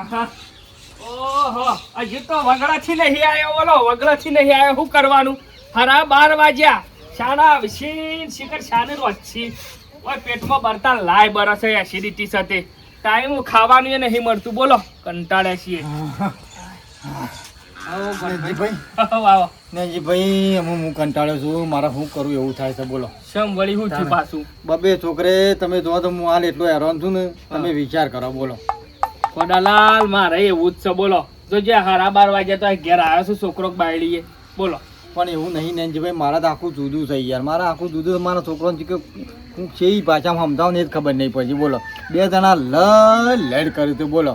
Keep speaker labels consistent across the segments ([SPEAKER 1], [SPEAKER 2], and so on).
[SPEAKER 1] ઓહો હજી તો વગડાથી નહીં આવ્યો બોલો વગડાથી નહીં આવ્યો શું કરવાનું હરા 12 વાગ્યા શાના વિશીન શિખર શાને રોચી ઓય પેટમાં બરતા લાય બરસે એસિડિટી સાથે ટાઈમ ખાવાનું એ નહીં મળતું બોલો કંટાળ્યા છીએ
[SPEAKER 2] ભાઈ હું કંટાળ્યો છું મારે શું કરું એવું થાય છે બોલો
[SPEAKER 1] શમ વળી હું થયું પાછું
[SPEAKER 2] બબે છોકરે તમે જો તો હું હાલ એટલો હેરાન છું ને તમે વિચાર કરો બોલો
[SPEAKER 1] કોડાલાલ મારે એવું જ છે બોલો જો જે હારા 12 વાગ્યા તો ઘેર આવ્યો છું છોકરો બાયડીએ બોલો
[SPEAKER 2] પણ એવું નહીં નેનજીભાઈ મારા તો આખું જુદું છે યાર મારા આખું જુદું મારા છોકરાને કે હું છે ભાષામાં સમજાવું ને એ જ ખબર નહીં પછી બોલો 2 જણા લડ કર્યું હતું બોલો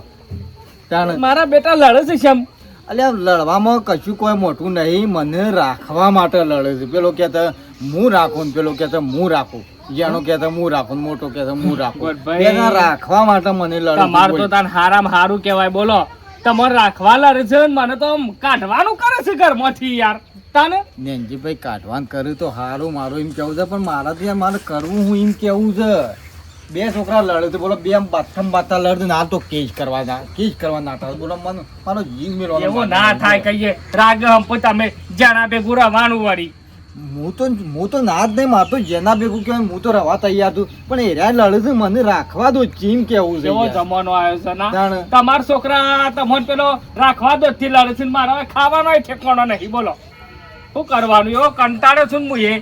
[SPEAKER 1] મારા બેટા લડે છે શમ
[SPEAKER 2] અલ્યા લડવામાં કશું કોઈ મોટું નહીં મને રાખવા માટે લડે છે પેલો કહેતો હું રાખું ને પેલો કહેતો હું રાખું જેનો કહેતો હું રાખું મોટો કહેતો હું રાખું રાખવા માટે મને લડે
[SPEAKER 1] તમારે તો તાન હારામાં હારું કહેવાય બોલો તમારે રાખવા લડે છે મને તો કાઢવાનું કરે છે ઘરમાંથી યાર તાને
[SPEAKER 2] નેનજીભાઈ કાઢવાનું કર્યું તો હારું મારું એમ કેવું છે પણ મારાથી યાર મારે કરવું હું એમ કેવું છે 2 છોકરા લડે તો બોલો 2 બાથા લડે ને હાલ તો કેસ કરવા નાટા બોલો મને મારો જીવ મેળવાનો
[SPEAKER 1] એવું ના થાય કહીએ રાગ હંપો તમે જણા ભેગું રવાનું વળી
[SPEAKER 2] હું તો ના જ નહીં મારતો જેના ભેગું કહેવાય હું તો રવા તૈયાર છું પણ એરા લડે છે મને રાખવા દો ચીમ કેવું છે
[SPEAKER 1] એવો જમાનો આવ્યો છે ના તમારા છોકરા તમને પેલો રાખવા દો થી લડે છે મારા ખાવાનો ઠેકાણો નહીં બોલો શું કરવાનું એવો કંટાળો છું હું એ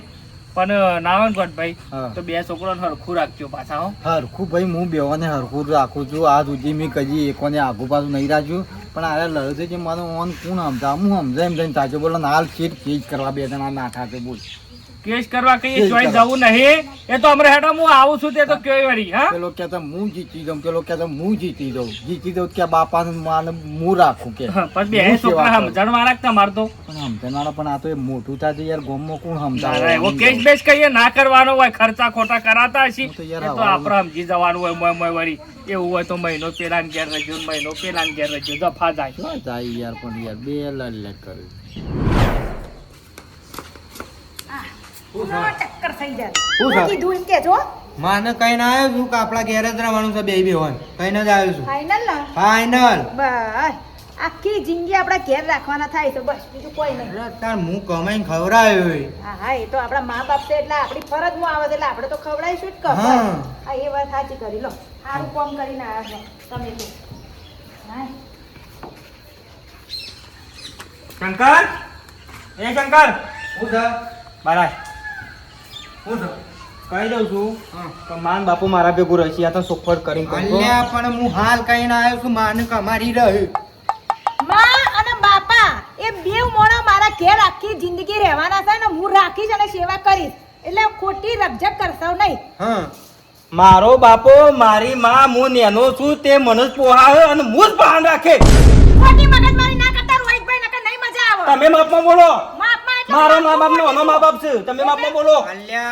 [SPEAKER 1] પણ નાવનગઢ ભાઈ તો 2 છોકરાને હરખું રાખજો પાછા
[SPEAKER 2] હરખું ભાઈ હું બેવાને હરખું રાખું છું આ સુધી મેં કદી એકોને આગુ પાછું નહીં રાખ્યું પણ આ લડે છે મારો ઓન કોણ સમજા હું સમજાય એમ થઈને તાજો બોલો હાલ ચીટ કેજ કરવા 2 જણા નાખા છે બોલ
[SPEAKER 1] કેસ કરવા કઈ જોઈ જવું નહીં એ તો અમરે હેડો હું આવું છું તે તો કેવી વળી હા
[SPEAKER 2] પેલો કહેતો હું જીતી દઉં પેલો કહેતો હું જીતી દઉં કે બાપાને માને હું રાખું કે
[SPEAKER 1] પણ 2 છોકરા સમજણ વાળા તમાર તો
[SPEAKER 2] પણ સમજણવાળા પણ આ તો એ મોટું થાય યાર ગામમાં કોણ સમજાવે
[SPEAKER 1] એવો કેસ બેસ કહીએ ના કરવાનો હોય ખર્ચા ખોટા કરાતા હશે તો આપણે સમજી જવાનું હોય મોય વળી એવું હોય તો મહિનો પેલા ઘેર રહેજો મહિનો પેલા ઘેર રહેજો દફા જાય
[SPEAKER 2] યાર પણ યાર 2 લડ કરે
[SPEAKER 3] ટક્કર થઈ જાય કીધું એમ કેજો
[SPEAKER 2] માને કઈ ના આવ્યો છું કે આપણા ઘેર જ રહેવાનું છે બે હોય કઈ ના જ આવ્યો છું
[SPEAKER 3] ફાઇનલ ના
[SPEAKER 2] ફાઇનલ
[SPEAKER 3] બસ આખી જિંદગી આપણા ઘેર રાખવાના થાય તો બસ બીજું કોઈ નહીં
[SPEAKER 2] તાર હું કમાઈને ખવડાવ્યો
[SPEAKER 3] હા એ તો આપણા મા બાપ છે એટલે આપણી ફરજમાં આવે એટલે આપણે તો ખવડાવીશું જ કર હા એ વાત સાચી કરી લો સારું કામ કરીને આવ્યા છો તમે તો
[SPEAKER 1] શંકર એ શંકર
[SPEAKER 2] હું છે
[SPEAKER 1] બારા
[SPEAKER 2] હું છે
[SPEAKER 1] કહી દઉં છું તો માન બાપુ મારા ભેગું રહેશે આ તો સોફટ કરીને
[SPEAKER 2] અલ્યા પણ હું હાલ કહીને આવ્યો છું માને કમારી રહ્યો
[SPEAKER 3] માં અને બાપા એ બેવ મોણા મારા ઘેર આખી જિંદગી રહેવાના છે ને હું રાખીશ અને સેવા કરીશ એટલે ખોટી રકઝક કરશો નહીં
[SPEAKER 1] મારો બાપો મારી માં હું નેનો છું તે મને જ પોહાવે અને હું જ ભાન રાખે
[SPEAKER 3] ખોટી મગજમારી ના કરતા રોહિતભાઈ નકર નહીં મજા આવે
[SPEAKER 1] તમે માપમાં બોલો
[SPEAKER 3] માપમાં
[SPEAKER 1] મારો મા બાપ નો અનો મા બાપ છે તમે માપમાં બોલો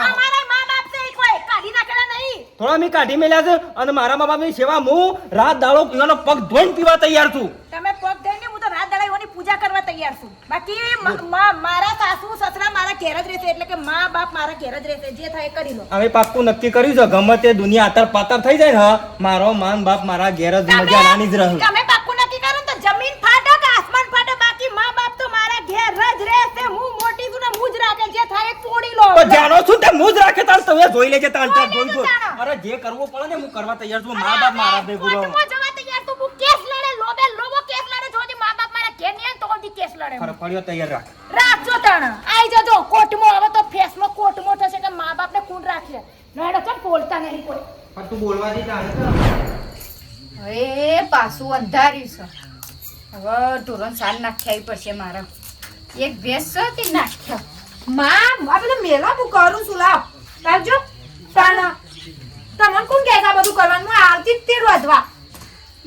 [SPEAKER 3] અમારા મા બાપ છે કોઈ કાઢી નાખેલા નહીં
[SPEAKER 1] થોડા મી કાઢી મેલ્યા છે અને મારા મા બાપની સેવા હું રાત દાડો પીવાનો પગ ધોઈને પીવા તૈયાર છું
[SPEAKER 3] તમે પગ ધોઈને હું તો રાત દાડાઓની પૂજા કરવા તૈયાર છું બાકી મારા સાસુ સસરા મારા ઘેર જ રહેશે એટલે કે મા બાપ મારા ઘેર જ રહેશે જે થાય કરી લો
[SPEAKER 1] હવે પાક્કું નક્કી કર્યું છે ગમે તે દુનિયા આતર પાતર થઈ જાય ને મારો માન બાપ મારા ઘેર જ મજા નાની જ રહે
[SPEAKER 3] તમે પાક્કું નક્કી કરો તો જમીન ફાટે કે આસમાન ફાટે બાકી મા બાપ તો મારા ઘેર જ રહેશે હું મોટી છું ને હું જ રાખે જે થાય તોડી લો
[SPEAKER 1] તો જાણો છું તે હું જ રાખે તાર તમે જોઈ લેજે તાર જોઈ છો અરે જે કરવું પડે ને હું કરવા તૈયાર છું મા બાપ મારા ભેગું રહો
[SPEAKER 3] હું જવા તૈયાર છું હું કેસ લડે લોબો કેસ લડે જોજી મા બાપ મારા ઘેર ની તો દી કેસ લડે
[SPEAKER 1] ફળિયો તૈયાર
[SPEAKER 3] રાખજો તણ આઈ જજો કોર્ટમાં હવે તો ફેસલો કોર્ટમાં થશે કે મા બાપને કોણ રાખે નડો તો બોલતા નહીં કોઈ
[SPEAKER 2] પણ તું બોલવા દે તારે
[SPEAKER 4] હવે પાછું અંધાર્યું છે હવે ઢોરણ સાલ નાખ્યા પડશે મારા એક ભેંસ છે તે નાખ્યા
[SPEAKER 3] માં આ બધું મેલા હું કરું છું લાવ આવજો તણ તમને કોણ કહેતા બધું કરવાનું હું આવતી જ તે રોધવા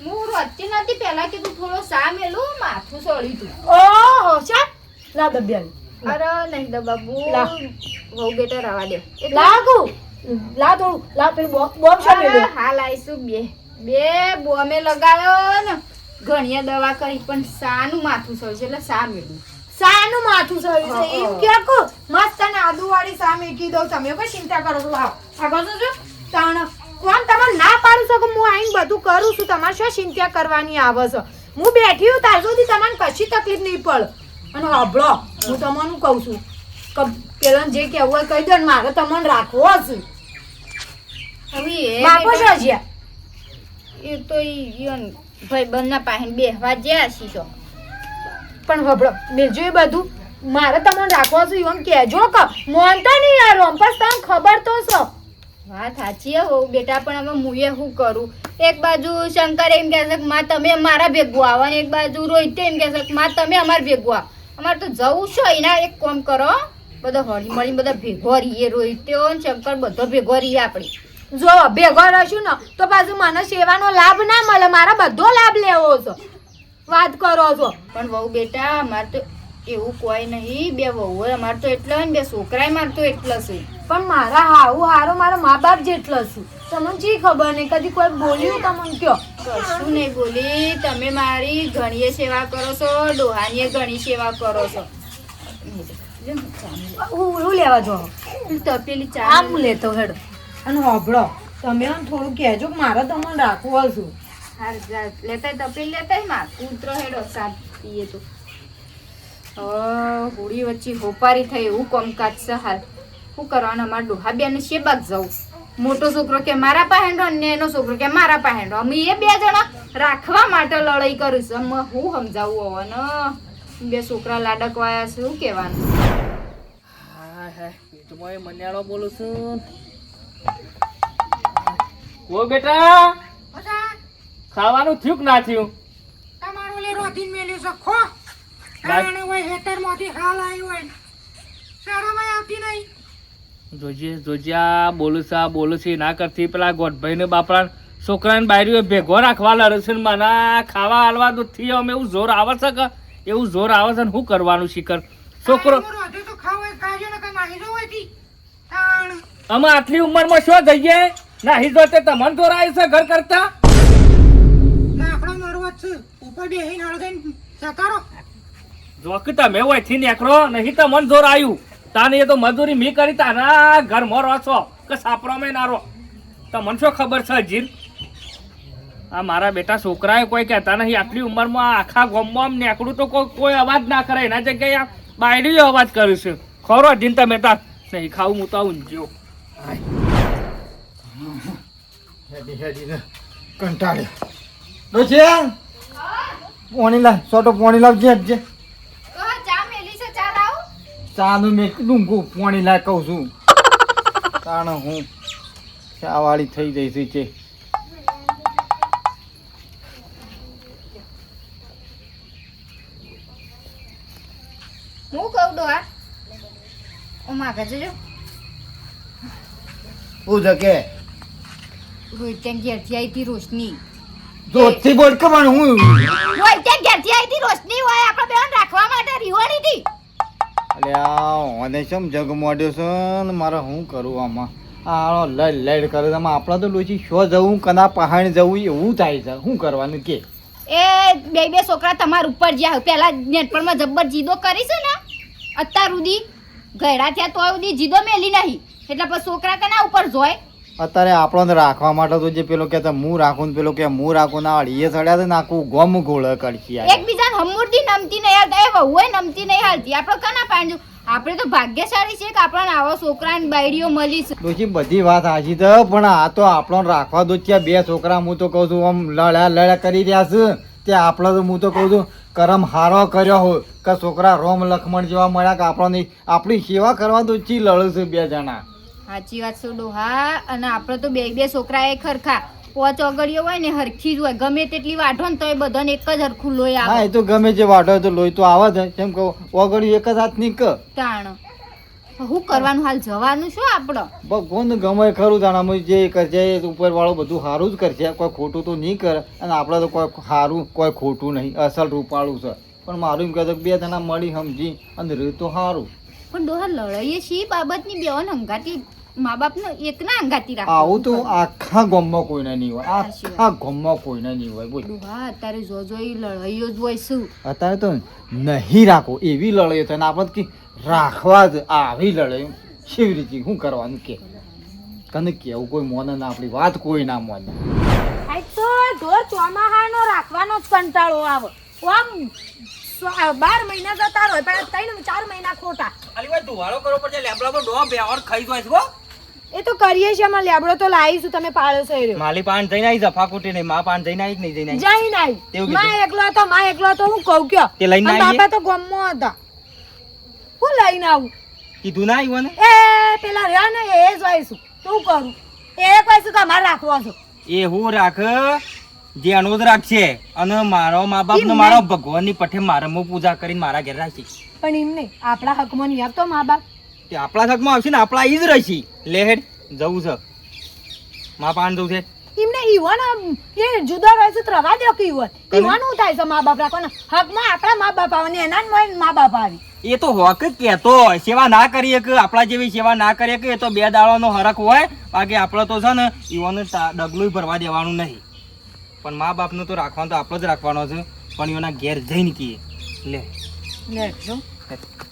[SPEAKER 4] હું રોજતી નથી પહેલા કીધું થોડો સા મેલું માથું સળી તું
[SPEAKER 3] ઓહો છે લા દબ્યા
[SPEAKER 4] અરે નહીં તો બાબુ વહુ બેટા રવા દે
[SPEAKER 3] લાગુ લા થોડું લા પેલું બોમ્બ છે મેલો
[SPEAKER 4] હાલ આવીશું બે બોમે લગાવ્યો ને ઘણીએ દવા કરી પણ સાનું માથું સળ્યું છે એટલે સા મેલું
[SPEAKER 3] સાનું માથું સળ્યું છે એમ કે કો મસ્ત ને આદુ વાળી સા મેકી દઉં તમે કોઈ ચિંતા કરો છો આવ આગળ જો તાણ કોણ તમને ના પાડું શકું? હું આઈને બધું કરું છું, તમારે શું ચિંતા કરવાની આવે છે? હું બેઠી હું ત્યાં સુધી તમને કશી તકલીફ નહીં પડે. અને હબળો, હું તમને કહું છું કે પેલા જે કહેવું હોય કહી દો ને, મારે તમને રાખવો છે.
[SPEAKER 4] હવે એ
[SPEAKER 3] બાપો
[SPEAKER 4] બેટા-
[SPEAKER 3] શું જ્યાં
[SPEAKER 4] એ તો ભાઈ બંધના પાસે બેહવા જ્યાં શીશો.
[SPEAKER 3] પણ હબળો બેજો એ બધું મારે તમને રાખવો છે એમ કહેજો કે મોનતા નહીં યાર. રોમ્પસ તમને ખબર તો છે.
[SPEAKER 4] વાત સાચી હો બેટા, પણ હવે હું એ શું કરું? એક બાજુ શંકર એમ કહે છે કે માં તમે મારા ભેગું આવો, અને એક બાજુ રોહિત એમ કહે છે કે માં તમે અમારા ભેગું આવો. અમારે તો જવું છે એના. એક કામ કરો, બધા હળી મળી બધા ભેગો રહીએ. રોહિત ને શંકર બધો ભેગો રહીએ આપણે.
[SPEAKER 3] જો ભેગો રહેશું ને તો પાછું મને સેવાનો લાભ ના મળે. મારે બધો લાભ લેવો છે. વાત કરો છો.
[SPEAKER 4] પણ વહુ બેટા અમારે તો એવું કોઈ નહીં. બે વહુ અમારે તો એટલે ને બે છોકરાય મારે તો એટલે છે.
[SPEAKER 3] પણ મારા હાવું હારો મારા મા બાપ જેટલો છું. તમને ચી ખબર નહીં, કદી કોઈ બોલ્યું તમને કયો?
[SPEAKER 4] કશું નહીં બોલી. તમે મારી ઘણીએ સેવા કરો છો, ડોહાનીએ ઘણી સેવા કરો છો.
[SPEAKER 3] હું લેવા જો
[SPEAKER 4] તપેલી ચા
[SPEAKER 3] આમ લેતો હેડો. અને હોભળો, તમે આમ થોડું કહેજો કે મારે તમને રાખવો છું.
[SPEAKER 4] લેતા તપેલી લેતા માં કૂતરો હેડો સાત પીએ તો હોળી વચ્ચે હોપારી થઈ એવું કામકાજ છે. હાલ શું કરવાનું? અમારા ડોહા બેન શેબાક જવું. મોટો છોકરો કે મારા પહેંડો ને એનો છોકરો કે મારા પહેંડો. અમે એ બે જણા રાખવા માટે લડાઈ કરીશું. અમે હું સમજાવું હવે ને? બે છોકરા લાડકવાયા છે, શું કહેવાનું?
[SPEAKER 1] મન્યાળો બોલું છું. ઓ બેટા, ખાવાનું થયું કે ના થયું?
[SPEAKER 3] તમારું લે રોધીન મેલ્યું છે ખો. તાણે હોય હેતરમાંથી હાલ આવી હોય. શરમાય આવતી નહીં.
[SPEAKER 1] જોજે જોજે, આ બોલું છે ના કરતી. પેલા ગોઠભાઈ ને બાપડા છોકરાને બાયરીઓ ભેગો રાખવા લડે છે ને મને ખાવા હાલવા દૂધથી અમે એવું જોર આવે છે કે એવું જોર આવે છે ને શું કરવાનું શિખર? છોકરો
[SPEAKER 3] રોધે તો ખાવ કાજો ને કઈ નાહી જવું હતી. તાણ
[SPEAKER 1] અમે આટલી ઉંમરમાં શું જઈએ? નાહી જોતે તમને જોર આવે છે ઘર કરતા?
[SPEAKER 3] લાકડો મારવા છે ઉપર બેહીને હળગાઈને સકારો.
[SPEAKER 1] જો કે તમે ઓયથી નીકળો નહીં તો મન જોર આવ્યું. તાને એ તો મજૂરી મી કરી તાના ઘરમાં રહો છો કે સાપરામાં ના રહો? તમને શું ખબર છે જીર? આ મારા બેટા છોકરાએ કોઈ કહેતા નહીં. આટલી ઉંમરમાં આખા ગામમાં આમ નીકળું તો કોઈ અવાજ ના કરે. એના જગ્યાએ આ બાયડીઓ અવાજ કરે છે. ખરો જીન તમે તાર નહીં ખાવું હું તો ઊંઝ્યો.
[SPEAKER 2] કંટાળ્યો ડોશી, પોણી લાવ, સોટો પોણી લાવજે. હટજે.
[SPEAKER 4] ચા મેલી છે, ચા લાવ.
[SPEAKER 2] ચાનું મેં ડુંગું પોણી લાવ કહું છું. તાણ હું ચા વાળી થઈ જઈશ છે.
[SPEAKER 4] હું કહું ડોહા, ઓ માગા જજો.
[SPEAKER 2] હું જકે
[SPEAKER 4] રોહિત ઘેરથી આવી હતી રોશની.
[SPEAKER 2] જોરથી બોલ કે પણ હું
[SPEAKER 4] રોહિત ઘેરથી આવી હતી રોશની હોય આપણે બેન રાખવા માટે રીહોડી હતી.
[SPEAKER 2] અલ્યા ઓને કેમ જગ મોડ્યો છે ને મારે શું કરું આમાં? આ લડ લડ કરે આમાં. આપણા તો લોચી શો જવું કના પહાડ જવું એવું થાય છે. શું કરવાનું કે?
[SPEAKER 4] એ બે છોકરા તમારા ઉપર જ્યાં પેલા નેટપણમાં જબ્બર જીદો કરી છે ને અત્યાર સુધી ગયડા થયા તો સુધી જીદો મેલી નહીં. એટલે પછી છોકરા કના ઉપર જોય?
[SPEAKER 2] અત્યારે આપણને રાખવા માટે તો જે પેલો કહેતા હું રાખું ને પેલો કે હું રાખું ના અડીએ ચડ્યા તો નાખું ગમ ઘોળ કરશી.
[SPEAKER 4] એકબીજાને હમુરથી નમતી નહીં હાલતા. એ વહુએ નમતી નહીં હાલતી. આપણે કના પાડજો? આપણે તો ભાગ્યશાળી છે કે આપણને આવા છોકરાની બાયડીઓ મળી છે.
[SPEAKER 2] ડોશી બધી વાત હાચી તો, પણ આ તો આપણને રાખવા દો. ત્યાં બે છોકરા હું તો કહું છું આમ લડ્યા કરી રહ્યા છે. ત્યાં આપણે તો હું તો કહું છું કરમ હારો કર્યો હોય કે છોકરા રોમ લખમણ જેવા મળ્યા કે આપણને આપણી સેવા કરવા દો. ચી લડે છે બે જણા.
[SPEAKER 4] સાચી વાત છે ડોહા. અને આપણે તો બે છોકરા એ ખરખા પોચ ઓગળીઓ હોય ને હરખી જ હોય. ગમે તેટલી વાઢો ને તો એ બધાને એક જ હરખું લોહી
[SPEAKER 2] હા,
[SPEAKER 4] આવે.
[SPEAKER 2] એ તો ગમે જે વાટો તો લોહી તો આવે છે. કેમ કહું ઓગળ્યું એક જ હાથ ની ક
[SPEAKER 4] તાણ શું કરવાનું? હાલ જવાનું શું આપણે?
[SPEAKER 2] ભગવાન ગમે ખરું તાણ અમે જે કરશે એ ઉપર વાળો બધું સારું જ કરશે. કોઈ ખોટું તો નહીં કરે. અને આપણે તો કોઈ સારું કોઈ ખોટું નહીં, અસલ રૂપાળું છે. પણ મારું એમ કહેતો બે જણા મળી સમજી અને રહ્યું તો સારું.
[SPEAKER 4] પણ ડોહા લડાઈએ શી બાબતની? બેવાન હંગાતી મા બાપનો એકના હંગાતી રાખો.
[SPEAKER 2] આવું તો આખા ગામમાં કોઈને નહીં હોય. આખા ગામમાં કોઈને નહીં હોય. બોલ
[SPEAKER 4] ડોહા અત્યારે જો એ લડાઈઓ જ હોય શું?
[SPEAKER 2] અત્યારે તો નહીં રાખો એવી લડાઈઓ થાય ને આપણે કે રાખવા જ આવી લડાઈ કેવી રીતે શું કરવાનું કે? કને કેવું કોઈ મોને ના, આપણી વાત કોઈ ના મોને.
[SPEAKER 3] આજ તો ઢોર ચોમાહાનો રાખવાનો જ કંટાળો આવે. આમ 12 મહિના જતા રહે પણ 3-4 મહિના ખોટા.
[SPEAKER 5] અલી ભાઈ ધુવાળો કરો પડશે લેબડા પર ડોહ બેવર ખાઈ જાય છે હો.
[SPEAKER 3] એ તો કરીએ છીએ, અમે લેબડો તો લાવીશું, તમે પાડો છો એ રહ્યો.
[SPEAKER 5] માલી પાન જઈને આવી જફા કુટી નહીં માં પાન જઈને આવી કે નહીં જઈને આવી?
[SPEAKER 3] જઈ નાઈ
[SPEAKER 5] તેવું
[SPEAKER 3] માં એકલો હતો હું કહું કયો
[SPEAKER 5] તે લઈને
[SPEAKER 3] અને
[SPEAKER 5] આવીએ?
[SPEAKER 3] બાપા તો ગામમાં હતા. હું લઈને આવું?
[SPEAKER 5] કીધું ના આવ્યું ને
[SPEAKER 3] એ પેલા રહ્યા ને એ જ વાઈશું તું કરું એ કહીશું તમારે રાખવો છો.
[SPEAKER 5] એ હું રાખ જે અનુદ રાખશે અને મારો મા બાપ ને
[SPEAKER 3] એમ
[SPEAKER 5] મારો
[SPEAKER 3] નહીં.
[SPEAKER 5] ભગવાનની પઠે મારે હું પૂજા કરીને મારા ઘેર રાખી.
[SPEAKER 3] પણ એમ નહીં, આપણા હકમાં નહીં આપતો મા બાપ.
[SPEAKER 5] તે આપણા થકમાં આવશે ને આપણા ઈ જ રહેશે. લેહેડ જવું છે મા પાન જવું છે.
[SPEAKER 3] એમને ઈવન એ જુદા રહે છે તો રવા દો કે ઈવન ઈવન શું થાય છે મા બાપ રાખવાના હકમાં આપણા મા બાપ આવે ને એના જ મા બાપ આવી.
[SPEAKER 5] એ તો હોક જ કહેતો હોય. સેવા ના કરીએ કે આપણા જેવી સેવા ના કરીએ કે એ તો 2 દાડાનો હરખ હોય. બાકી આપણે તો છે ને ઈવોને ડગલું ભરવા દેવાનું નહીં. પણ મા બાપનું તો રાખવાનું તો આપણે જ રાખવાનો છે. પણ એના ઘેર જઈને કહીએ લે
[SPEAKER 3] લે જો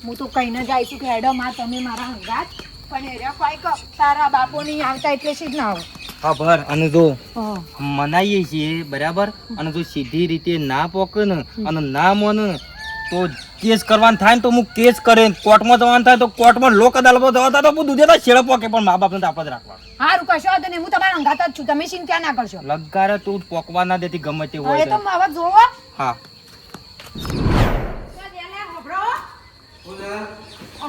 [SPEAKER 3] હું તો કહીને જાય છું કે હેડો માં તમે મારા હંગાત પણ એ રહ્યા કોઈ કહો તારા બાપો નહીં આવતા એટલે જ ના આવો.
[SPEAKER 5] ખબર. અને જો
[SPEAKER 3] હા.
[SPEAKER 5] મનાઈએ છીએ બરાબર અને જો સીધી રીતે ના પોકે ને અને ના મોને તો કેસ કરવાનું થાય ને તો હું કેસ કરે. કોર્ટમાં જવાનું થાય તો કોર્ટમાં લોક અદાલતમાં જવા થાય તો બધું દેતા છેડો પોકે. પણ મા બાપને તો આપણે જ રાખવાનું.
[SPEAKER 3] હારું કશો વાંધો નહીં, હું તમારા હંગાત જ છું, તમે ચિંતા ના કરશો.
[SPEAKER 5] લગારે તું પોકવા ના દેતી ગમે તે
[SPEAKER 3] હવે
[SPEAKER 5] હોય
[SPEAKER 3] તો
[SPEAKER 5] તો.
[SPEAKER 3] હવે જોવો
[SPEAKER 5] હા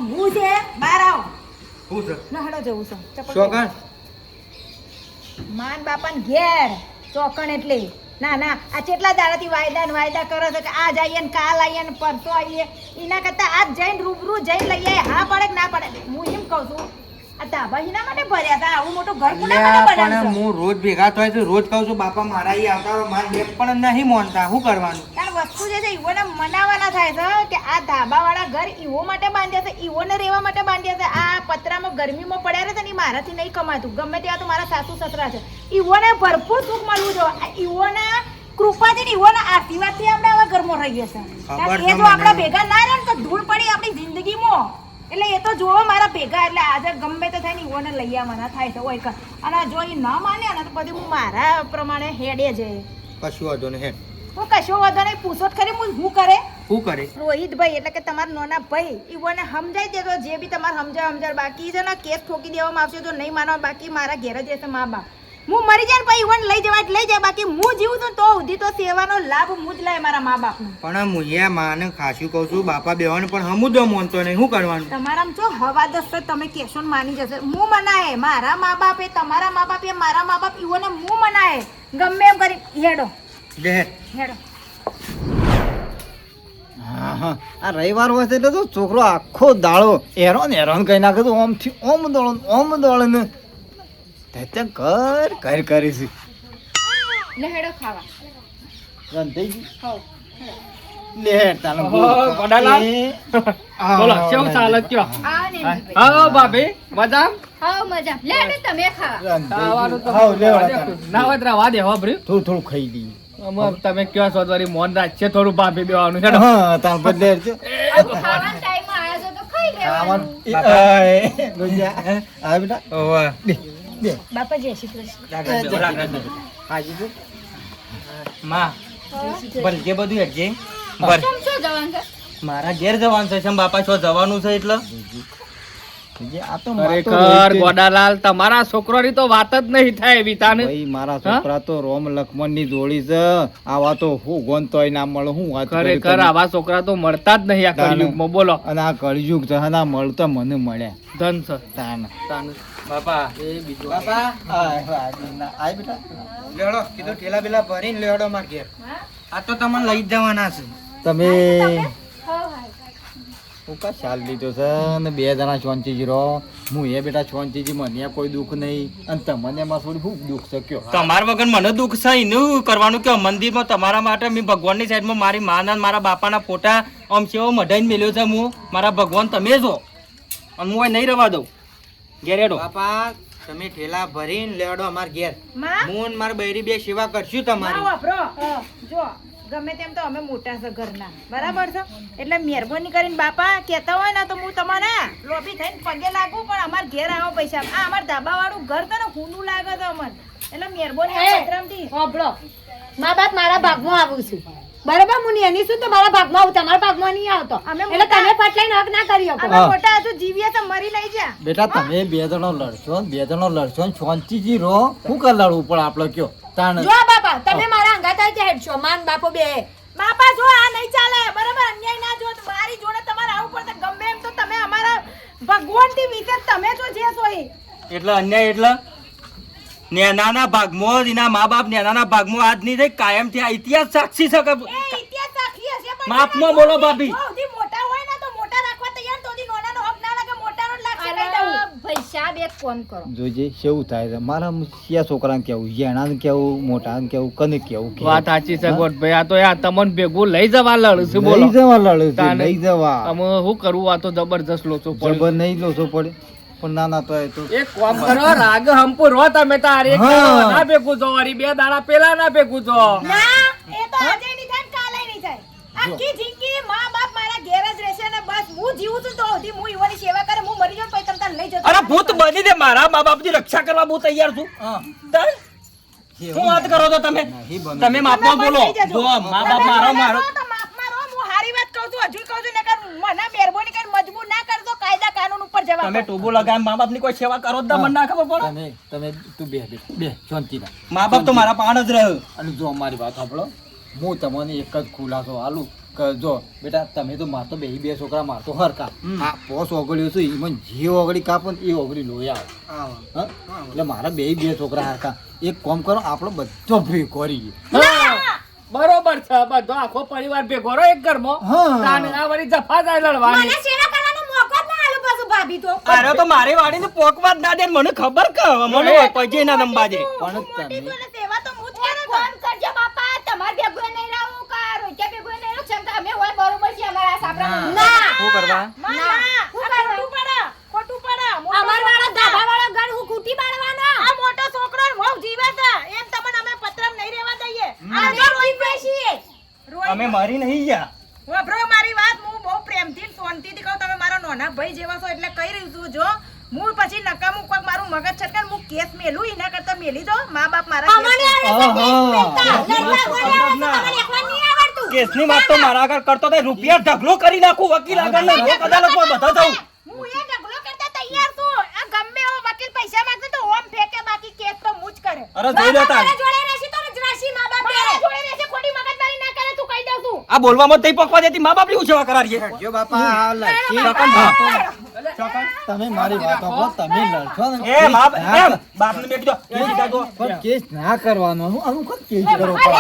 [SPEAKER 3] હું છે બહાર આવો
[SPEAKER 2] શું છે?
[SPEAKER 3] લહડો જવું છે ચપ્પલ
[SPEAKER 2] શોખન?
[SPEAKER 3] માન બાપાને ઘેર ચોકણ એટલે ના ના આ કેટલા દાડાથી વાયદા ને વાયદા કરો છો કે આજ આવીએ ને કાલ આવીએ ને પરસો આવીએ એના કરતા આજ જઈને રૂબરૂ જઈને લઈ આવીએ. હા પડે કે ના પડે હું એમ કહું છું આ ધાબા એના માટે ભર્યા હતા, આવું મોટું ઘર કોના માટે
[SPEAKER 5] પણ
[SPEAKER 3] બનાવ્યું છે?
[SPEAKER 5] હું રોજ ભેગા થાય છે રોજ કહું છું બાપા મારા ઈ આવતા હોય, મારા બેગ પણ નહીં મોનતા. શું કરવાનું?
[SPEAKER 3] કારણ વસ્તુ જે છે ઈવોને મનાવાના થાય છે કે આ ધાબાવાળા ઘર ઈવો માટે બાંધ્યા છે, ઈવોને રહેવા માટે બાંધ્યા છે. આ પતરામાં ગરમીમાં પડ્યા રહે છે ને ઈ મારાથી નહીં કમાતું. ગમે તેવા તો મારા સાસુ સસરા છે, ઈવોને ભરપૂર સુખ મળવું જોઈએ. આ ઈવોના કૃપાથી ને ઈવોના આશીર્વાદથી આપણે આવા ઘરમાં રહીએ છીએ. કારણ કે એ જો આપણા ભેગા ના રહે ને તો ધૂળ પડી આપણી જિંદગીમાં. એટલે એ તો જોવો મારા ભેગા એટલે આજે ગમે તે થાય ને ઈવોને લઈ આવવાના થાય છે હોય અને જો એ ન માને ને તો પછી હું મારા પ્રમાણે હેડે છે.
[SPEAKER 5] કશું વાંધો નહીં. હેડ
[SPEAKER 3] તો કશો વાંધો નહીં, પૂછો જ ખરી હું કરે
[SPEAKER 5] શું કરે?
[SPEAKER 3] રોહિતભાઈ એટલે કે તમારા નાના ભાઈ ઈવોને સમજાઈ દેજો જે બી તમારે સમજાવ બાકી છે ને કેસ ઠોકી દેવામાં આવશે જો નહીં માનવા. બાકી મારા ઘેર જ રહેશે મા બાપ. હું મરી જાય ને પછી ઈવોને લઈ જવા લઈ જાય. બાકી હું જીવું છું તો સુધી તો સેવાનો લાભ હું જ લાય મારા મા બાપનો.
[SPEAKER 5] પણ મુયા માને ખાસું કહું છું બાપા બેવાને પણ હમું તો મોનતો નહીં. શું કરવાનું?
[SPEAKER 3] તમારામાં જો હવા દસ્ત તમે કેશો ને માની જશે. હું મનાય મારા મા બાપ એ તમારા મા બાપ એ મારા મા બાપ ઈવોને હું મનાય ગમે એમ કરી હેડો
[SPEAKER 5] લે
[SPEAKER 3] હેડો.
[SPEAKER 2] હા હા આ રવિવાર હોય એટલે તો છોકરો આખો દાડો હેરાન કઈ નાખે તો ઓમથી ઓમ દોડે ને તે કર કરીશ.
[SPEAKER 4] લે હેડો ખાવા.
[SPEAKER 2] રંધાઈ
[SPEAKER 4] હો
[SPEAKER 2] લે તાલે
[SPEAKER 1] ઓહો, ગોડાલાલ. બોલો કેવું ચાલે કયો?
[SPEAKER 4] આ ને ભાઈ.
[SPEAKER 1] હા ભાભી મજા?
[SPEAKER 4] હા મજા. લે હેડો તમે ખાવા.
[SPEAKER 1] ખાવાનું તો
[SPEAKER 2] હાવ લેવા
[SPEAKER 1] ના હોય તો રવા દે હો ભર્યું.
[SPEAKER 2] થોડું ખાઈ દઈએ.
[SPEAKER 1] તમે કયો છો વળી મોન રાખશે થોડું ભાભી બેવાનું છે ને.
[SPEAKER 2] હા તાર બદલે છે
[SPEAKER 4] ખાવાના ટાઈમ આવ્યો છે તો ખાઈ લેવાનું.
[SPEAKER 2] આ બેટા
[SPEAKER 5] ઓવા
[SPEAKER 2] દે
[SPEAKER 3] બાપા જય શ્રી કૃષ્ણ.
[SPEAKER 2] હાજી તો
[SPEAKER 5] માં ભલ જે બધું હેડજે ભલ
[SPEAKER 4] કેમ છો જવાનું છે?
[SPEAKER 5] મારા ઘેર જવાનું છે શમ બાપા છો જવાનું છે એટલે
[SPEAKER 2] આ તો
[SPEAKER 1] ખરેખર ગોડાલાલ તમારા છોકરોની તો વાત જ નહીં થાય વિતાને.
[SPEAKER 2] ભાઈ મારા છોકરા તો રોમ લક્ષ્મણ ની જોડી છે. આવા તો હું ગોનતોય ના મળે. હું વાત કરું
[SPEAKER 1] ખરેખર
[SPEAKER 2] તને?
[SPEAKER 1] આવા છોકરા તો મળતા જ નહીં આ કળિયુગમાં. બોલો
[SPEAKER 2] અને આ કળિયુગ છે ના મળતા મને મળ્યા
[SPEAKER 1] ધન છે
[SPEAKER 2] તાન
[SPEAKER 5] બાપા
[SPEAKER 1] એ બીજું
[SPEAKER 5] બાપા
[SPEAKER 2] આય બેટા
[SPEAKER 5] લેડો કીધું ઠેલા બેલા ભરીને લેડો માર ઘેર. આ તો તમને લઈ જ જવાના છે.
[SPEAKER 2] તમે
[SPEAKER 4] હા હા.
[SPEAKER 2] હું કા ચાલ લીધો છે ને 2 જણા શાંતિજી રહો. હું એ બેટા શાંતિજી મને કોઈ દુઃખ નહીં અને તમને એમાં થોડી ખૂબ દુઃખ છે કયો.
[SPEAKER 5] તમારા વગર મને દુઃખ છે એનું કરવાનું કે મંદિરમાં તમારા માટે મેં ભગવાનની સાઈડમાં મારી માના ને મારા બાપાના ફોટા આમ સેવો મઢાઈને મેલ્યો છે. હું મારા ભગવાન તમે જો અને હું અહીં નહીં રવા દઉં. ઘેરેડો બાપા તમે ઠેલા ભરીને લેડો અમાર ઘેર.
[SPEAKER 3] માં
[SPEAKER 5] હું મારા બૈરી બે સેવા કરશું તમારી.
[SPEAKER 3] વાપરો જો ગમે તેમ તો અમે મોટા છે ઘરના બરાબર છે એટલે મહેરબાની કરીને બાપા કહેતા હોય ને તો હું તમારે લોભી થઈને પગે લાગુ પણ અમાર ઘેર આવો પૈસા આ અમાર ધાબા વાળું ઘર છે ને ખૂનું લાગે છે અમને એટલે મહેરબાની પત્રમથી
[SPEAKER 6] હોભળો મા બાપ મારા ભાગમાં આવું છું બરાબર હું એની શું તો મારા ભાગમાં આવું તમારા ભાગમાં નહીં આવતો
[SPEAKER 3] અમે
[SPEAKER 6] એટલે તમે પટલાઈને હક ના કરી શકો
[SPEAKER 3] અમે મોટા હજુ જીવીએ તો મરી નહીં જા
[SPEAKER 2] બેટા તમે બે જણો લડશો ને શાંતિથી રહો શું કર લડવું પડે આપણે કયો તાણ
[SPEAKER 6] જો બાપા તમે મારા અંગાતા જ હેડશો માન બાપો બે
[SPEAKER 3] બાપા જો આ નહીં ચાલે બરાબર અન્યાય ના જો મારી જોડે તમારે આવું પડશે ગમે એમ તો તમે અમારા ભગવાનથી વિશે તમે જો જે છો એ
[SPEAKER 5] એટલે અન્યાય એટલે નેનાના ભાગમાં એના મા બાપ નેનાના ભાગમાં આજ નહીં થઈ કાયમ થી આ ઇતિહાસ સાક્ષી છે કે
[SPEAKER 3] એ ઇતિહાસ સાક્ષી હશે પણ
[SPEAKER 5] માપમાં બોલો ભાભી.
[SPEAKER 3] સૌથી મોટા હોય ને તો મોટા રાખવા તૈયાર તો નાનાનો હક ના લાગે મોટાનો જ લાગશે કહી દઉં
[SPEAKER 4] અરે ભાઈ સાહેબ એક ફોન કરો
[SPEAKER 2] જોજે કેવું થાય છે મારા સિયા છોકરાને કેવું જેણાને કેવું મોટાને કેવું કને કેવું
[SPEAKER 1] વાત સાચી છે ગોઠભાઈ આ તો યાર તમને ભેગું લઈ જવા લડશું બોલો
[SPEAKER 2] લઈ જવા લડે છે,
[SPEAKER 1] તાને.
[SPEAKER 2] લઈ જવા
[SPEAKER 1] અમે શું કરવું આ તો જબરજસ્ત લોચો પડે
[SPEAKER 2] જબર નહીં લોસો પડે પણ ના તો એ તો
[SPEAKER 1] એક કામ કરો રાગ હંપુ રહો તમે તાર એક
[SPEAKER 2] હા.
[SPEAKER 1] દાડો ના ભેગું જો વળી બે દાડા પેલા ના ભેગું જો
[SPEAKER 3] ના એ તો આજે નહીં થાય ને કાલે નહીં થાય આખી જિંદગી મા બાપ મારા ઘેર જ રહેશે ને બસ હું જીવું છું તો સુધી હું ઈવાની સેવા કરે હું મરી જાઉં પછી તમ લઈ જતો
[SPEAKER 5] અરે ભૂત બની દે મારા મા બાપની રક્ષા કરવા હું તૈયાર છું તાર? શું વાત કરો છો તમે
[SPEAKER 2] નહીં બને.
[SPEAKER 5] તમે માપમાં બોલો જો મા બાપ મારો મારો
[SPEAKER 3] તો માફમાં રહો હું હારી વાત કહું છું હજુ કહું છું ને કર મને મહેરબાની કરીને મજબૂર ના કરજો કાયદા કાનૂન ઉપર જવા
[SPEAKER 5] તમે ટોબો લગાય મા બાપની કોઈ સેવા કરો જ ના મને ના ખબર પડે
[SPEAKER 2] તમે તું બે શાંતિ ના
[SPEAKER 5] મા બાપ તો મારા પાણ જ રહ્યો
[SPEAKER 2] અને જો અમારી વાત સાંભળો હું તમને એક જ ખુલાસો આલું કે જો બેટા તમે તો મારતો બે છોકરા મારતો હરકા આ પોસ ઓગળ્યો છે ઈમન જે ઓગળી કાપો ને એ ઓગળી લોહી આવે હા? એટલે મારા બે છોકરા હરકા એક કામ કરો આપણો બધો ફ્રી કરીએ
[SPEAKER 1] હા, બરોબર છે બધો આખો પરિવાર ભેગો રહો એક ઘરમાં
[SPEAKER 2] હા.
[SPEAKER 1] તાને આ વળી જફા જાય લડવાની
[SPEAKER 3] મને સેવા કરવાનો મોકો જ ના આલું પાછું ભાભી તો
[SPEAKER 5] અરે તો મારી વાડીને પોકવા જ ના દે ને મને ખબર કે મને પછી ના નંબાજે
[SPEAKER 2] પણ
[SPEAKER 3] મોટી
[SPEAKER 2] તમે
[SPEAKER 3] તો સેવા તો હું જ
[SPEAKER 4] એક
[SPEAKER 3] કરે
[SPEAKER 4] ફોન કરજો બાપા તમાર ભેગું નહીં રહું કા રોજ્યા ભેગું નહીં રહું શંકા અમે હોય બરોબર છે અમારા સાપરામાં
[SPEAKER 6] ના
[SPEAKER 5] શું કરવા
[SPEAKER 3] ખોટું પડે
[SPEAKER 6] અમાર વાળા ધાબા વાળા ઘર હું કૂટી બાળવાનો
[SPEAKER 3] આ મોટો છોકરો ને વહુ જીવે છે એમ તમને અમે પત્રમ નહીં રહેવા દઈએ
[SPEAKER 6] અમે રોઈ બેસીએ
[SPEAKER 5] અમે મારી નહીં ગયા
[SPEAKER 3] વાપરો મારી વાત હું બહુ પ્રેમથી ને શાંતિથી કહું તમે મારા નાના ભાઈ જેવા છો એટલે કહી રહી છું જો હું પછી નકામું કોક મારું મગજ છટકે હું કેસ મેલું એના કરતા મેલી દો મા બાપ મારા
[SPEAKER 6] અમને
[SPEAKER 3] કેસ-
[SPEAKER 6] આવે છે લડવા ગોળ્યા આવે છે તમને એકવાર નહીં આવડતું
[SPEAKER 5] કેસની વાત તો મારા આગળ કરતો તો રૂપિયા ઢગલો કરી નાખું વકીલ આગળ ને લોક અદાલતમાં બધા જાઉં
[SPEAKER 3] હું એ ઢગલો કરતા તૈયાર છું આ ગમે એવો વકીલ પૈસા માંગશે તો ઓમ ફેંકે બાકી કેસ તો હું જ કરે
[SPEAKER 5] અરે જોઈ લેતા
[SPEAKER 6] મારા જોડે રહેશી તો જ રાશી મા બાપ
[SPEAKER 3] મારા
[SPEAKER 6] બેરે.
[SPEAKER 3] જોડે રહેશે ખોટી મગજમારી ના કરે તું કહી દઉં છું
[SPEAKER 5] આ બોલવામાં તઈ પકવા દેતી મા બાપની સેવા કરારીએ
[SPEAKER 2] જો બાપા આ લડશે. તમે મારી વાત સાંભળો તમે લડશો ને
[SPEAKER 5] એ બાપ
[SPEAKER 2] હા.
[SPEAKER 5] એમ બાપને મેં કીધું એ કીધા તો
[SPEAKER 2] પણ કેસ ના કરવાનો હું આનું કોણ કેસ કરો
[SPEAKER 3] હા,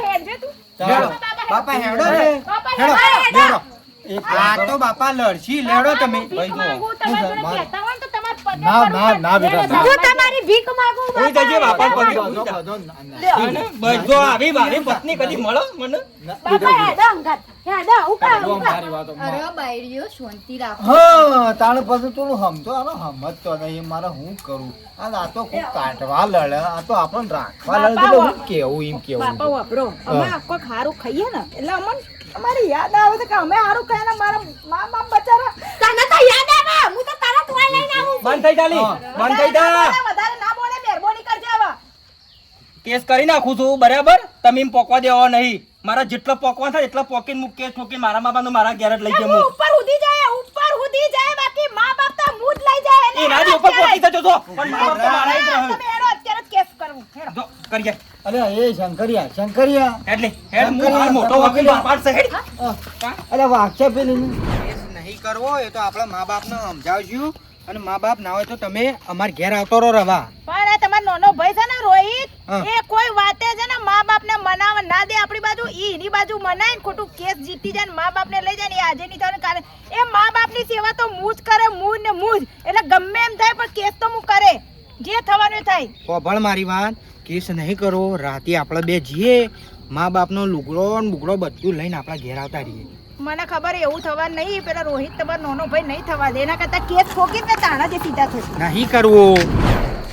[SPEAKER 3] હેડજે તું
[SPEAKER 2] ચાલો.
[SPEAKER 7] બાપા હેડો ને
[SPEAKER 3] બાપા
[SPEAKER 7] હેડો
[SPEAKER 3] હેડો.
[SPEAKER 7] હેડો
[SPEAKER 2] એક
[SPEAKER 7] આ તો બાપા લડશી લેડો તમે
[SPEAKER 3] ભીખ માંગુ, તમારા જોડે કહેતા હોય ને તો તમારા પગે
[SPEAKER 2] ના
[SPEAKER 3] પડવું
[SPEAKER 2] ના ના બેટા ના.
[SPEAKER 6] હું તમારી ભીખ માંગુ
[SPEAKER 5] કોઈ જજે બાપા પગે
[SPEAKER 2] બધો,
[SPEAKER 5] ઉઈ જા.
[SPEAKER 2] બધો ના, ના.
[SPEAKER 5] અને બધો આવી મારી પત્ની કદી મળો મને
[SPEAKER 6] બાપા હેડો અંગાત હેડો ઉકા
[SPEAKER 2] જો
[SPEAKER 6] ઉકા
[SPEAKER 2] મારી વાતો
[SPEAKER 4] અરે બાયડીઓ શાંતિ રાખો
[SPEAKER 2] હા તાણ પછી થોડું સમજો આનો સમજતો નહીં મારે હું કરું આ તો ખૂબ કાઢવા લડે આ તો આપણને રાખવા લડે એટલે હું કેવું એમ કેવું
[SPEAKER 3] બાપા વાપરો અમે આખો ખારું ખાઈએ ને એટલે અમને અમારી યાદ આવે છે કે અમે હારું ખાઈએ ને મારા મા બાપ બચારા
[SPEAKER 6] તને તો યાદ આવે હું તો તારા ટોય લઈને આવું
[SPEAKER 5] બંધ થઈ ચાલી બંધ થઈ જા
[SPEAKER 3] વધારે ના બોલે મહેરબાની કરજે આવા
[SPEAKER 5] કેસ કરી નાખું છું બરાબર તમે એમ પોકવા દેવા નહીં મારા જેટલા પોકવા થાય એટલા પોકીને મૂક કેસ ઠોકીને મારા મા બાપનું મારા ઘેર જ લઈ
[SPEAKER 3] હું
[SPEAKER 5] જવું
[SPEAKER 3] ઉપર ઉધી જાય બાકી મા બાપ તો હું જ લઈ જાય
[SPEAKER 5] એ રાજી ઉપર પોકી જજો છો પણ મા બાપ તો મારા જ રહે
[SPEAKER 3] તમે હેડો અત્યારે જ કેસ કરવું હેડો
[SPEAKER 5] જો કરીએ
[SPEAKER 2] અરે એ શંકરિયા
[SPEAKER 5] એટલે હેડ હું હાલ મોટો વકીલ પાડ છે હેડ
[SPEAKER 2] અરે વાક્યા પેલી
[SPEAKER 7] કેસ નહીં કરવો એ તો આપણા મા બાપને સમજાવશું અને મા બાપ ના હોય તો તમે અમાર ઘેર આવતો રહો રવા
[SPEAKER 3] પણ આ તમારો નાનો ભાઈ છે ને રોહિત
[SPEAKER 7] હા.
[SPEAKER 3] એ કોઈ વાતે છે ને મા બાપ ને મનાવવા ના દે આપણી બાજુ ઈ એની બાજુ મનાય ને ખોટું કેસ જીતી જાય ને મા બાપ ને લઈ જાય ને એ આજે નહીં થાય ને કાલે એ મા બાપ ની સેવા તો હું જ કરે હું ને હું જ એટલે ગમે એમ થાય પણ કેસ તો હું કરે જે થવાનું એ થાય
[SPEAKER 7] પોભળ મારી વાત કેસ નહીં કરવો રાતે આપણે બે જઈએ મા બાપનો લુગડો ને બુગડો બધું લઈને આપણા ઘેર આવતા રહીએ
[SPEAKER 3] મને ખબર એવું થવા નહીં પેલા રોહિત તમારો નાનો ભાઈ નહીં થવા દે એના કરતા કેસ ઠોકી ને તાણા જે સીધા થશે
[SPEAKER 7] નહીં કરવો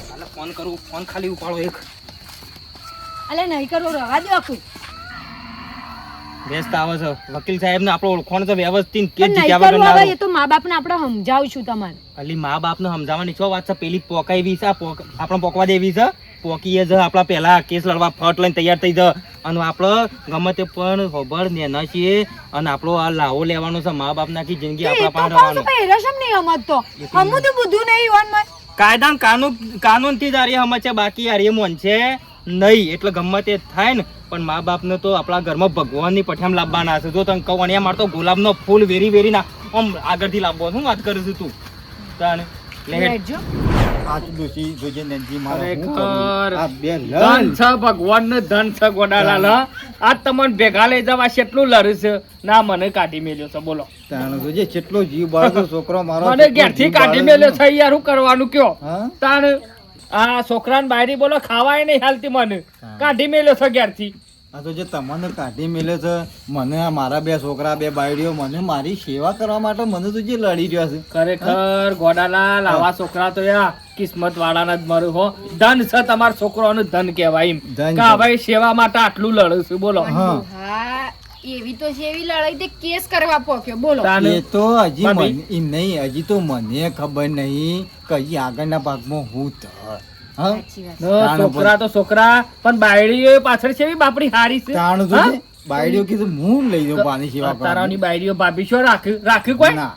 [SPEAKER 5] હાલે ફોન કરું ફોન ખાલી ઉપાડો એક
[SPEAKER 6] અલે નહીં કરો રવા દો કોઈ
[SPEAKER 5] વ્યસ્ત આવે છે વકીલ સાહેબ ને આપણો ઓળખવાનો છે વ્યવસ્થિત કેસ
[SPEAKER 6] પણ નહીં
[SPEAKER 5] જીત્યા વગર
[SPEAKER 6] કરવું
[SPEAKER 5] ના
[SPEAKER 6] હવે,
[SPEAKER 5] રહો.
[SPEAKER 6] એ તો મા બાપને આપણે સમજાવશું તમારે.
[SPEAKER 5] અલી મા બાપ ને સમજાવવાની શું વાત છે પેલી પોકાવી છે આપણે પોકવા દેવી છે પોકીએ જ આપણા પેલા કેસ લડવા ફટ લઈને તૈયાર થઈ જ અને આપણે ગમે તે પણ ખબર નેના છીએ અને આપણો આ લાવો લેવાનો છે મા બાપ નાખી જિંદગી
[SPEAKER 6] એ
[SPEAKER 5] આપણા
[SPEAKER 6] તો
[SPEAKER 5] પાસે
[SPEAKER 6] કહું છું,
[SPEAKER 5] રહેવાનું
[SPEAKER 6] પણ એ રસમ નહીં સમજતો. હમું તો બુદ્ધું નહીં ઓનમાં.
[SPEAKER 5] કાયદા કાનૂન થી જ આર્ય હમ છે બાકી આર્ય મોન છે નહીં એટલે ગમે તે થાય ને પણ મા બાપને તો આપણા ઘરમાં ભગવાનની પઠામ લાવવાના છે જો તને કહું અહીંયા મારે તો ગુલાબનો ફૂલ વેરી વેરી ના આમ આગળથી લાવવો શું વાત કરું છું તું તાને લે હેડ.
[SPEAKER 6] બેઠજો.
[SPEAKER 2] આ તો ડોશી જોજે નંદજી મારે શું
[SPEAKER 1] ખરેખર.
[SPEAKER 2] કરું? આ બે
[SPEAKER 1] ધન
[SPEAKER 2] લડ.
[SPEAKER 1] છે ભગવાન નું ધન છે ગોડાલાલ હા. આજ તમને ભેગા લઈ જવા કેટલું લડે છે ના મને કાઢી મેલ્યો છે બોલો
[SPEAKER 2] તાણ જોજે કેટલો જીવ બાળકો છોકરો મારો
[SPEAKER 1] મને
[SPEAKER 2] કેટલો
[SPEAKER 1] ઘેરથી
[SPEAKER 2] જીવ
[SPEAKER 1] કાઢી
[SPEAKER 2] બાળકો.
[SPEAKER 1] મેલ્યો છે યાર શું કરવાનું કયો
[SPEAKER 2] હા?
[SPEAKER 1] તાણ આ છોકરાને બાયરી બોલો ખાવાય નહીં હાલતી મને કાઢી મેલ્યો છે ઘેરથી
[SPEAKER 2] આ તો જે તમને કાઢી મેલે છે મને આ મારા બે છોકરા બે બાયડીઓ મને મારી સેવા કરવા માટે મને તો જે લડી રહ્યા છે
[SPEAKER 1] ખરેખર ગોડાલાલ આવા છોકરા તો યાર કિસ્મત વાળાના જ મરું હો ધન છે તમારા છોકરાનું ધન કહેવાય એમ
[SPEAKER 2] ધન
[SPEAKER 1] કે
[SPEAKER 2] છે.
[SPEAKER 1] ભાઈ સેવા માટે આટલું લડું છું બોલો
[SPEAKER 2] હા
[SPEAKER 4] હા એવી તો છે એવી લડાઈ તે કેસ કરવા પોક્યો બોલો
[SPEAKER 1] તાને
[SPEAKER 2] એ તો હજી
[SPEAKER 1] ભાભી.
[SPEAKER 2] મને એમ નહીં હજી તો મને ખબર નહીં કે હજી આગળના ભાગમાં હું થાય હા
[SPEAKER 6] સાચી વાત.
[SPEAKER 1] ન, છોકરા તો છોકરા પણ બાયડીઓ પાછળ છે એવી બાપડી હારી છે
[SPEAKER 2] તાણ
[SPEAKER 1] હા?
[SPEAKER 2] જોજે બાયડીઓ કીધું હું લઈ જાઉં પાણી સેવા
[SPEAKER 1] તારાની
[SPEAKER 2] કરવા
[SPEAKER 1] બાયડીઓ ભાભી શું રાખ્યું કોઈ
[SPEAKER 2] ના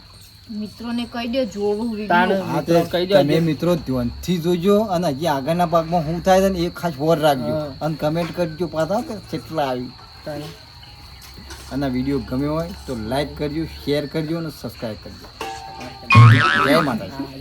[SPEAKER 4] મિત્રોને કહી દો જોવું
[SPEAKER 1] તાને
[SPEAKER 4] વિડીયો
[SPEAKER 2] હા
[SPEAKER 1] મિત્રો
[SPEAKER 2] તે
[SPEAKER 1] કહી દેજો.
[SPEAKER 2] તમે મિત્રો ધ્યાનથી જોજો અને હજી આગળના ભાગમાં હું થાય છે ને એ ખાસ ફોર રાખજો
[SPEAKER 1] હા.
[SPEAKER 2] અને કમેન્ટ કરજો પાછા કે કેટલા આવી
[SPEAKER 1] તાને.
[SPEAKER 2] અને વિડીયો ગમ્યો હોય તો લાઈક કરજો શેર કરજો અને સબસ્ક્રાઈબ કરજો જય માતાજી